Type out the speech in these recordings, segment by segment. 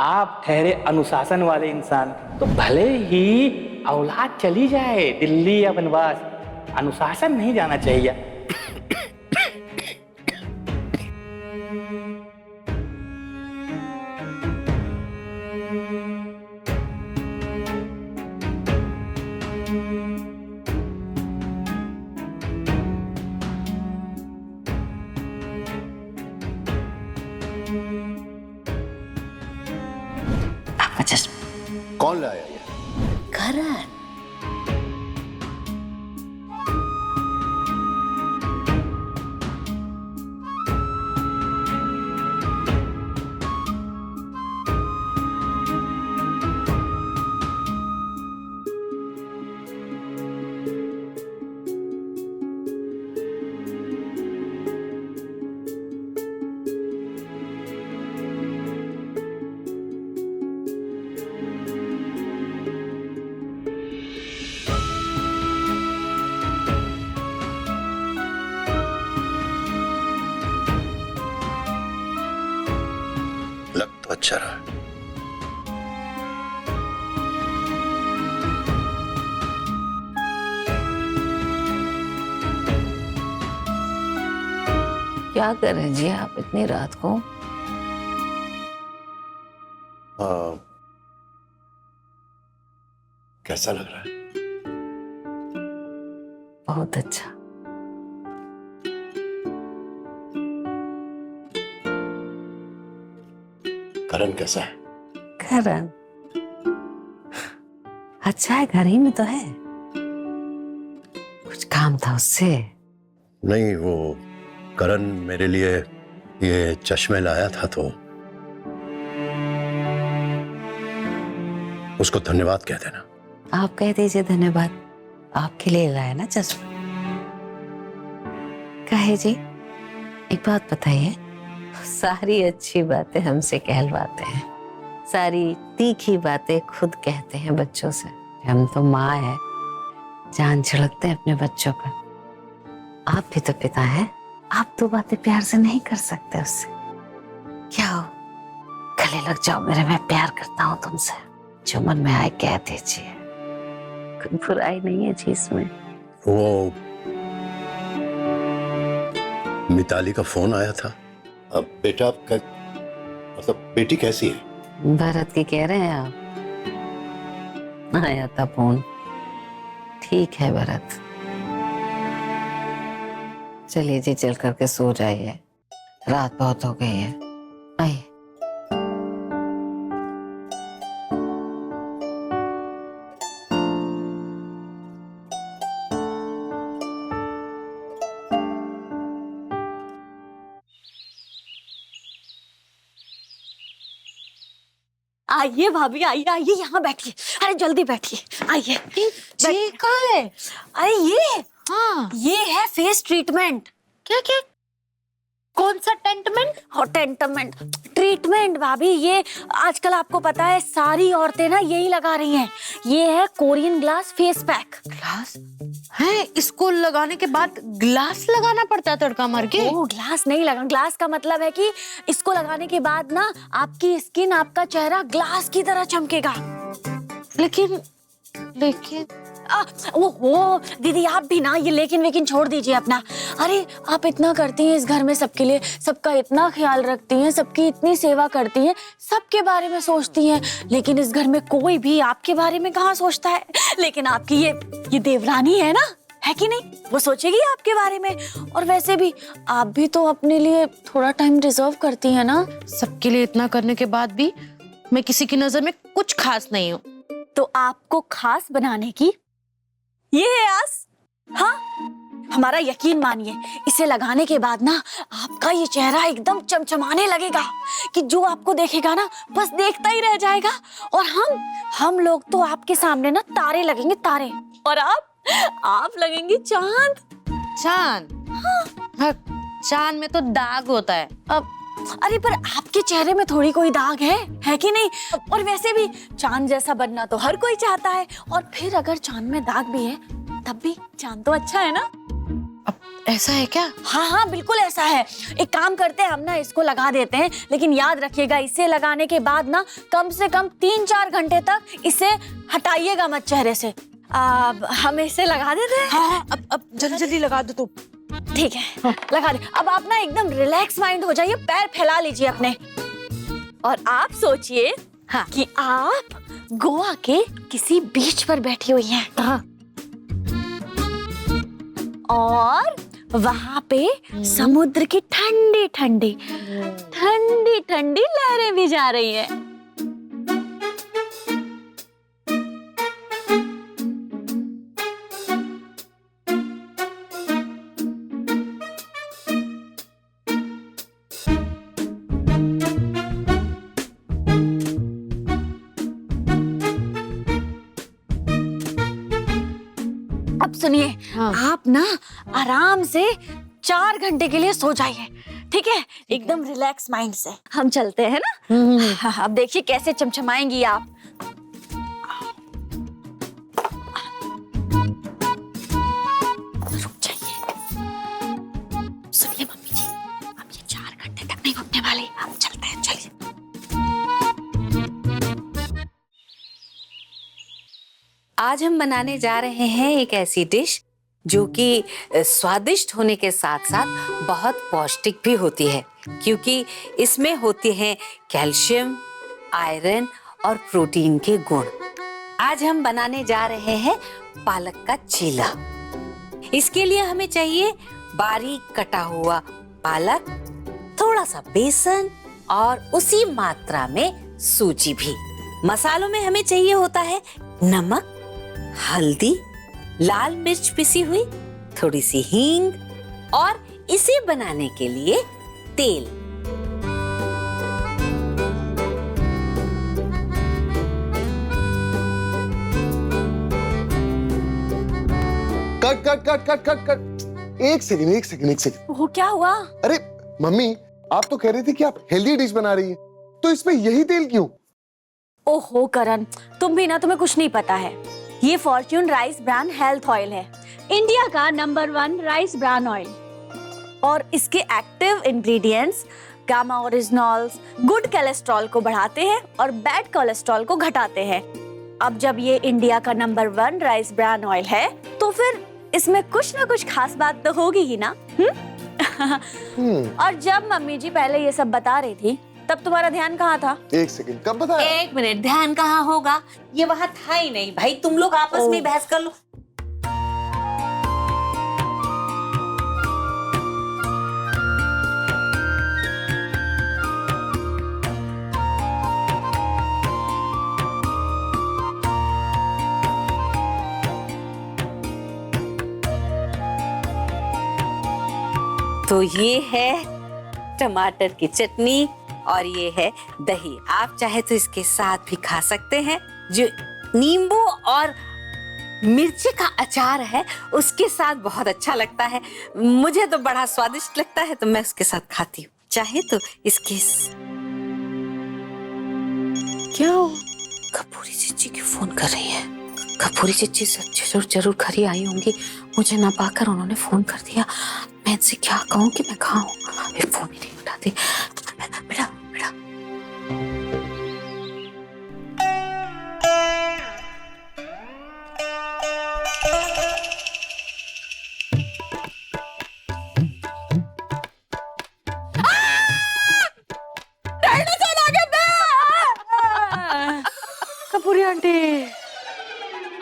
आप ठहरे अनुशासन वाले इंसान, तो भले ही औलाद चली जाए दिल्ली या बनवास, अनुशासन नहीं जाना चाहिए। कौन लाया ये? करण। लग तो अच्छा रहा। क्या कर रहे हैं जी आप इतनी रात को? कैसा लग रहा है? बहुत अच्छा। करण कैसा है? करण अच्छा है, घर ही में तो है। कुछ काम था उससे। नहीं, वो करण मेरे लिए ये चश्मे लाया था, तो उसको धन्यवाद कह देना। आप कह दीजिए धन्यवाद, आपके लिए लाया ना चश्मा। कहे जी, एक बात बताइए, सारी अच्छी बातें हमसे कहलवाते हैं, सारी तीखी बातें खुद कहते हैं बच्चों से। हम तो माँ है, जान छिड़कते हैं अपने बच्चों पर। आप भी तो पिता हैं, आप तो बातें प्यार से नहीं कर सकते उससे। क्या हो, गले लग जाओ मेरे, मैं प्यार करता हूँ तुमसे। जो मन में आए कह दीजिए, कोई बुराई नहीं है जी इसमें। वो मिताली का फोन आया था। अब बेटा मतलब बेटी कैसी है? भरत की कह रहे हैं आप? आया था फोन, ठीक है भरत। चलिए जी, चल करके सो जाइए, रात बहुत हो गई है। आइए। आइए भाभी, आइए आइए, यहाँ बैठिए। अरे जल्दी बैठिए, आइए। ये कहाँ है? अरे ये, हाँ, ये है फेस ट्रीटमेंट। क्या क्या? कौन सा टेंटमेंट? और टेंटमेंट ट्रीटमेंट भाभी, ये आजकल आपको पता है सारी औरतें ना यही लगा रही हैं। ये है Korean glass face pack. Glass है? इसको लगाने के बाद ग्लास लगाना पड़ता है तड़का मार के? वो ग्लास नहीं लगा, ग्लास का मतलब है कि इसको लगाने के बाद ना आपकी स्किन, आपका चेहरा ग्लास की तरह चमकेगा। लेकिन वो दीदी, आप भी ना ये लेकिन छोड़ दीजिए अपना। अरे आप इतना करती हैं इस घर में सबके लिए, सबका इतना ख्याल रखती हैं, सबकी इतनी सेवा करती हैं, सबके बारे में सोचती हैं, लेकिन इस घर में कोई भी आपके बारे में कहाँ सोचता है। लेकिन आपकी ये देवरानी है ना, है कि नहीं, वो सोचेगी आपके बारे में। और वैसे भी आप भी तो अपने लिए थोड़ा टाइम डिजर्व करती हैं ना। सबके लिए इतना करने के बाद भी मैं किसी की नजर में कुछ खास नहीं हूँ। तो आपको खास बनाने की ये है आस। हाँ, हमारा यकीन मानिए, इसे लगाने के बाद ना आपका ये चेहरा एकदम चमचमाने लगेगा कि जो आपको देखेगा ना बस देखता ही रह जाएगा। और हम लोग तो आपके सामने ना तारे लगेंगे, तारे। और आप लगेंगे चांद। चांद? हाँ, चांद में तो दाग होता है। अब अरे पर आपके चेहरे में थोड़ी कोई दाग है कि नहीं। और वैसे भी चांद जैसा बनना तो हर कोई चाहता है, और फिर अगर चांद में दाग भी है तब भी चांद तो अच्छा है ना। अब ऐसा है क्या? हाँ हाँ बिल्कुल ऐसा है। एक काम करते हैं, हम ना इसको लगा देते हैं, लेकिन याद रखिएगा इसे लगाने के बाद ना कम से कम 3-4 घंटे तक इसे हटाइएगा मत चेहरे से। हम इसे लगा देते हैं। हाँ, अब जल्दी जल्दी लगा दो तुम। ठीक है, लगा दे। अब आप ना एकदम रिलैक्स माइंड हो जाइए, पैर फैला लीजिए अपने, और आप सोचिए हाँ। कि आप गोवा के किसी बीच पर बैठी हुई हैं। हाँ। और वहां पे समुद्र की ठंडी ठंडी ठंडी ठंडी लहरें भी जा रही हैं। अब सुनिए, आप ना आराम से 4 घंटे के लिए सो जाइए, ठीक है? एकदम रिलैक्स माइंड से हम चलते हैं ना। हाँ, अब देखिए कैसे चमचमाएंगी आप। रुक जाइए। सुनिए मम्मी जी, हम ये 4 घंटे तक नहीं रुकने वाले, हम चलते हैं, चलिए। आज हम बनाने जा रहे हैं एक ऐसी डिश जो कि स्वादिष्ट होने के साथ साथ बहुत पौष्टिक भी होती है, क्योंकि इसमें होते हैं कैल्शियम, आयरन और प्रोटीन के गुण। आज हम बनाने जा रहे हैं पालक का चीला। इसके लिए हमें चाहिए बारीक कटा हुआ पालक, थोड़ा सा बेसन और उसी मात्रा में सूजी भी। मसालों में हमें चाहिए होता है नमक, हल्दी, लाल मिर्च पिसी हुई, थोड़ी सी हींग और इसे बनाने के लिए तेल। Cut cut cut cut cut cut. एक सेकंड। वो क्या हुआ? अरे मम्मी, आप तो कह रही थी कि आप हेल्दी डिश बना रही है, तो इसमें यही तेल क्यों? ओहो करण, तुम भी ना, तुम्हें कुछ नहीं पता है। ये Fortune rice bran health oil है, इंडिया का नंबर 1 राइस ब्रान ऑयल, और इसके active ingredients gamma oryzanols good cholesterol को बढ़ाते हैं और बैड कोलेस्ट्रॉल को घटाते हैं। अब जब ये इंडिया का नंबर 1 राइस ब्रान ऑयल है, तो फिर इसमें कुछ ना कुछ खास बात तो होगी ही ना। और जब मम्मी जी पहले ये सब बता रही थी, तब तुम्हारा ध्यान कहाँ था? एक सेकंड, कब बताया? एक मिनट, ध्यान कहाँ होगा? ये वहाँ था ही नहीं भाई, तुम लोग आपस में बहस कर लो। तो ये है टमाटर की चटनी और ये है दही। आप चाहे तो इसके साथ भी खा सकते हैं। जो नींबू और मिर्ची का अचार है उसके साथ बहुत अच्छा लगता है। मुझे तो बड़ा स्वादिष्ट लगता है, तो मैं उसके साथ खाती हूँ। चाहे तो इसके क्या हो? कपूरी चीची की फोन कर रही है। कपूरी चीची जरूर घर ही आई होंगी। मुझे ना पाकर उन्होंने फोन कर दिया। मैं इनसे क्या कहूँ कि मैं कहाँ हूँ? फोन ही नहीं उठाती। बेटा बेटा, कपूरी आंटी,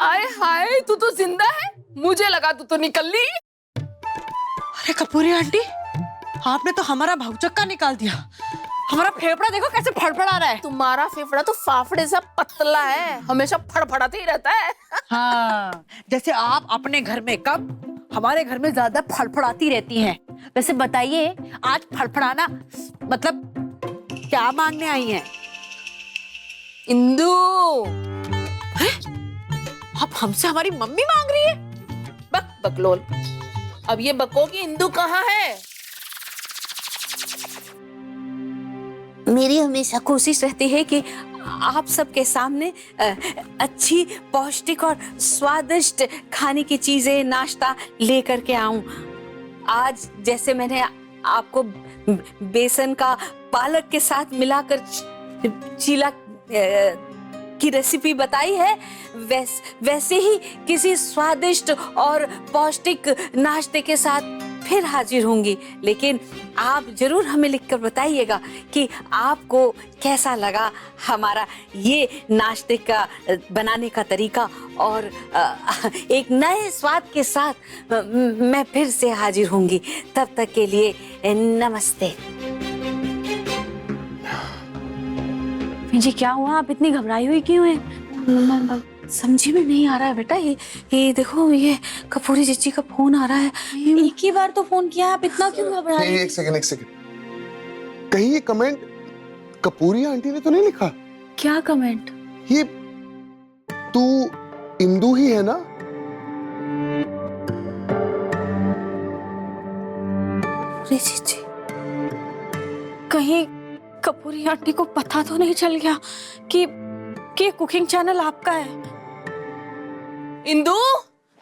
आए हाय, तू तो जिंदा है, मुझे लगा तू तो निकल ली। अरे कपूरी आंटी, आपने तो हमारा भौचक्का निकाल दिया। हमारा फेफड़ा देखो कैसे फड़फड़ा रहा है। तुम्हारा फेफड़ा तो फाफड़े सा पतला है, हमेशा फड़फड़ाते ही रहता है। हाँ, जैसे आप अपने घर में कब, हमारे घर में ज्यादा फड़फड़ाती रहती हैं। वैसे बताइए, आज फड़फड़ाना मतलब क्या मांगने आई हैं? इंदु, आप हमसे हमारी मम्मी मांग रही है? बक बकलोल। अब ये बको की इंदु कहाँ है? मेरी हमेशा कोशिश रहती है कि आप सबके सामने अच्छी, पौष्टिक और स्वादिष्ट खाने की चीजें, नाश्ता लेकर के आऊं। आज जैसे मैंने आपको बेसन का पालक के साथ मिलाकर चीला की रेसिपी बताई है, वैसे ही किसी स्वादिष्ट और पौष्टिक नाश्ते के साथ फिर हाजिर होंगी। लेकिन आप जरूर हमें लिखकर बताइएगा कि आपको कैसा लगा हमारा ये नाश्ते का बनाने का तरीका। और एक नए स्वाद के साथ मैं फिर से हाजिर होंगी। तब तक के लिए नमस्ते। जी क्या हुआ, आप इतनी घबराई हुई क्यों हैं? समझी में नहीं आ रहा है बेटा। ये देखो, ये कपूरी जीजी का फोन आ रहा है। एक ही बार तो फोन किया, आप इतना क्यों घबरा रही हैं? एक सेकंड, कहीं ये कमेंट कपूरी आंटी ने तो नहीं लिखा? क्या कमेंट? ये तू इंदू ही है ना? जीजी, कहीं कपूरी आंटी को पता तो नहीं चल गया कि कुकिंग चैनल आपका है? इंदू,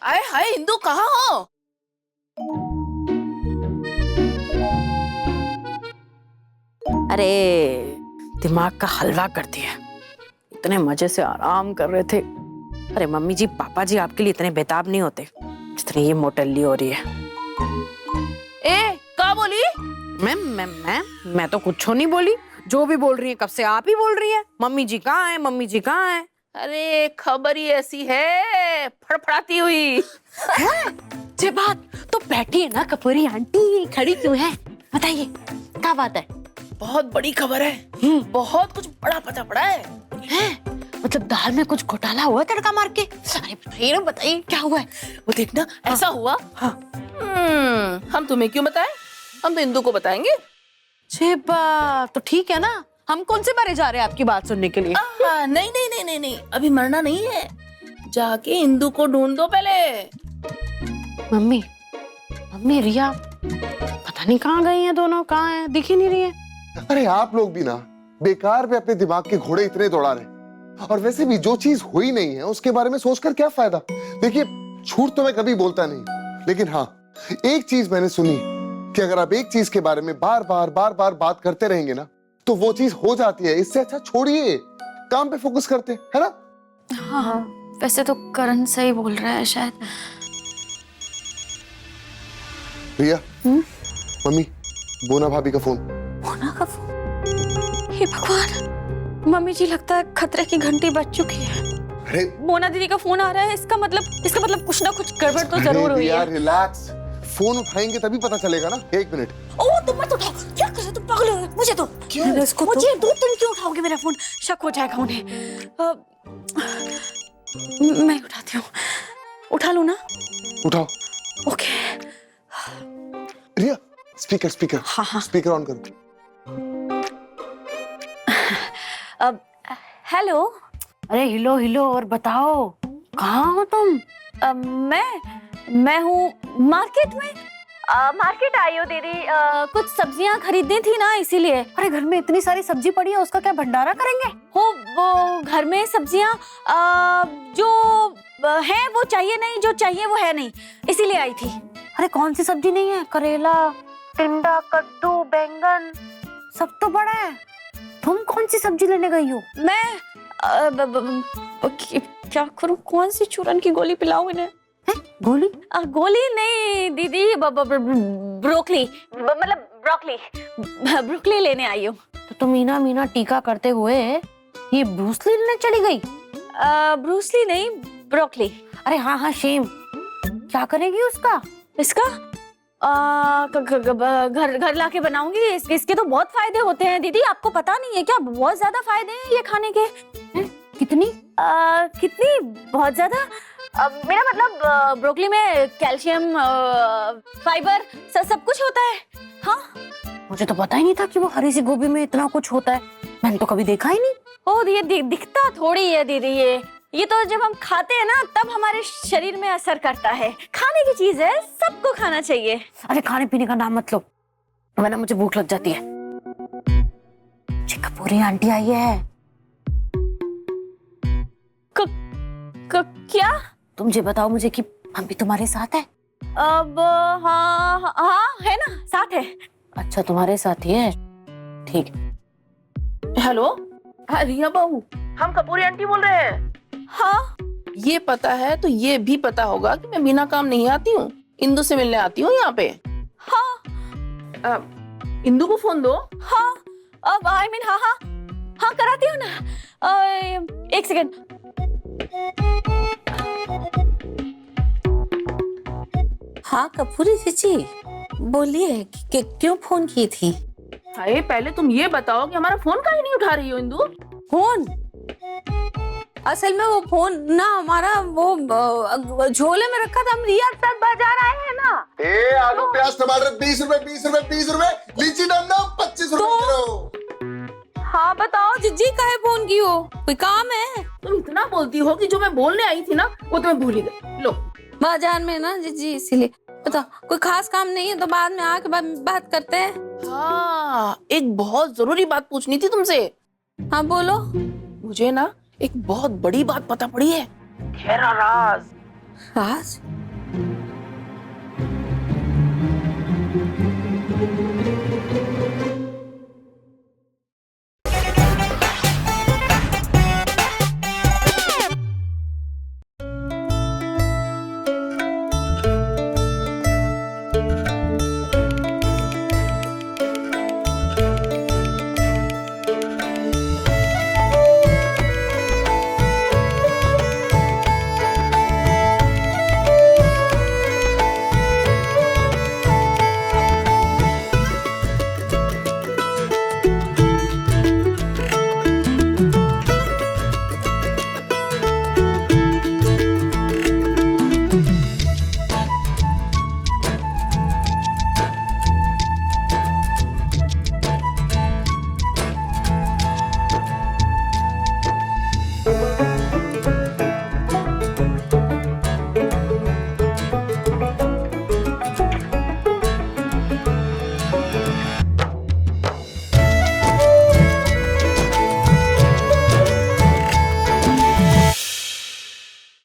आए हाय इंदू, कहाँ हो? अरे दिमाग का हलवा कर दिया। इतने मजे से आराम कर रहे थे। अरे मम्मी जी पापा जी आपके लिए इतने बेताब नहीं होते जितनी ये मोटल्ली हो रही है। ए क्या बोली? मैं तो कुछ नहीं बोली। जो भी बोल रही है कब से आप ही बोल रही है। मम्मी जी कहाँ है, मम्मी जी कहाँ है? अरे खबर ही ऐसी है, फड़फड़ाती हुई। ये बात तो बैठी है ना कपूरी आंटी, खड़ी क्यों है? बताइए क्या बात है? बहुत बड़ी खबर है, बहुत कुछ बड़ा पता पड़ा है। मतलब दाल में कुछ घोटाला हुआ तड़का मार के? अरे बताइए क्या हुआ है? वो देखना, ऐसा हुआ। हाँ। हम तुम्हें क्यों बताएं? हम तो इंदू को बताएंगे। तो ठीक है ना, हम कौन से बारे जा रहे हैं आपकी बात सुनने के लिए? नहीं नहीं नहीं नहीं नहीं, अभी मरना नहीं है। जाके इंदू को ढूंढ दो पहले। मम्मी रिया पता नहीं कहाँ गई हैं दोनों, कहाँ हैं, दिख ही नहीं रही है। अरे आप लोग भी ना बेकार पे अपने दिमाग के घोड़े इतने दौड़ा रहे। और वैसे भी जो चीज हुई नहीं है उसके बारे में सोचकर क्या फायदा। देखिए झूठ तो मैं कभी बोलता नहीं, लेकिन हाँ एक चीज मैंने सुनी कि अगर आप एक चीज के बारे में बार बार बात करते रहेंगे ना तो वो चीज हो जाती है। इससे अच्छा छोड़िए, काम पे फोकस करते है ना। हाँ, वैसे तो करण सही बोल रहा है शायद। रिया, मम्मी, बोना भाभी का फोन। बोना का फोन? हे भगवान, मम्मी जी लगता है खतरे की घंटी बज चुकी है। अरे मोना दीदी का फोन आ रहा है। इसका मतलब कुछ ना कुछ गड़बड़ तो जरूर हुई है। रिलैक्स, फोन उठाएंगे तभी पता चलेगा ना। एक मिनट। ओ तुम मत उठाओ, क्या कर रहे हो तुम? पागल हो? मुझे तो मुझे दो, तुम क्यों उठाओगे मेरा फोन? शक हो जाएगा उन्हें। मैं उठाती हूँ। उठा लूं ना? उठाओ। ओके। रिया स्पीकर। हाँ। स्पीकर ऑन करो। हेलो। अरे हिलो और बताओ कहाँ हो तुम? मैं हूँ मार्केट में। मार्केट आई हो दीदी, कुछ सब्जियां खरीदनी थी ना इसीलिए। अरे घर में इतनी सारी सब्जी पड़ी है, उसका क्या भंडारा करेंगे? वो घर में सब्जियां जो है वो चाहिए नहीं, जो चाहिए वो है नहीं, इसीलिए आई थी। अरे कौन सी सब्जी नहीं है? करेला, टिंडा, कद्दू, बैंगन सब तो बड़ा है। तुम कौन सी सब्जी लेने गई हो? मैं क्या करूं? कौन सी चूरन की गोली पिलाऊं इन्हें? गोली? गोली नहीं दीदी, ब्रोकली, मतलब ब्रोकली लेने आई हूँ। तो तुम मीना टीका करते हुए ये ब्रूसली लेने चली गई? ब्रूसली नहीं, ब्रोकली। अरे हाँ शेम। क्या करेगी उसका? इसका घर लाके बनाऊंगी। इसके तो बहुत फायदे होते हैं दीदी, आपको पता नहीं है क्या? बहुत ज्यादा फायदे हैं ये खाने के। कितनी? कितनी? बहुत ज्यादा। मेरा मतलब ब्रोकली में कैल्शियम, फाइबर सब कुछ होता है। हाँ, मुझे तो पता ही नहीं था कि वो हरी सी गोभी में इतना कुछ होता है। मैंने तो कभी देखा ही नहीं। ओ ये दिखता थोड़ी है दीदी, ये तो जब हम खाते हैं ना तब हमारे शरीर में असर करता है। खाने की चीज है, सबको खाना चाहिए। अरे खाने पीने का नाम मत लो, वरना मुझे भूख लग जाती है। कपूरी आंटी आई है। क्या? तुम ये बताओ मुझे कि हम भी तुम्हारे साथ है। अब हाँ हाँ हाँ, है ना, साथ है। अच्छा तुम्हारे साथ ही है, ठीक। हेलो, हाँ रिया बहू, हम कपूरी आंटी बोल रहे हैं। हाँ ये पता है तो ये भी पता होगा कि मैं बिना काम नहीं आती हूँ, इंदु से मिलने आती हूँ यहाँ पे। हाँ इंदु को फोन दो। हाँ, अब आई मीन हाँ हाँ हाँ कराती हूँ ना। एक सेकेंड। हाँ कपूरी जी बोलिए कि क्यों फोन की थी? हाय पहले तुम ये बताओ कि हमारा फोन काहे नहीं उठा रही हो इंदु? फोन असल में वो फोन ना हमारा वो झोले में रखा था, हम रिया के साथ बाजार आए हैं ना। ए आलू प्याज टमाटर 20 रुपए 20 रुपए 20 रुपए, लीची डमडम 25 रुपए किलो। हाँ बताओ जिज्जी काहे फोन की हो, कोई काम है? तुम इतना बोलती हो कि जो मैं बोलने आई थी ना वो तुम्हें भूल ही गई। लो बाजार में ना जिज्जी, इसीलिए बताओ कोई खास काम नहीं है तो बाद में आके बात करते हैं। हाँ एक बहुत जरूरी बात पूछनी थी तुमसे। हाँ बोलो। मुझे ना एक बहुत बड़ी बात पता पड़ी है, गहरा राज। राज?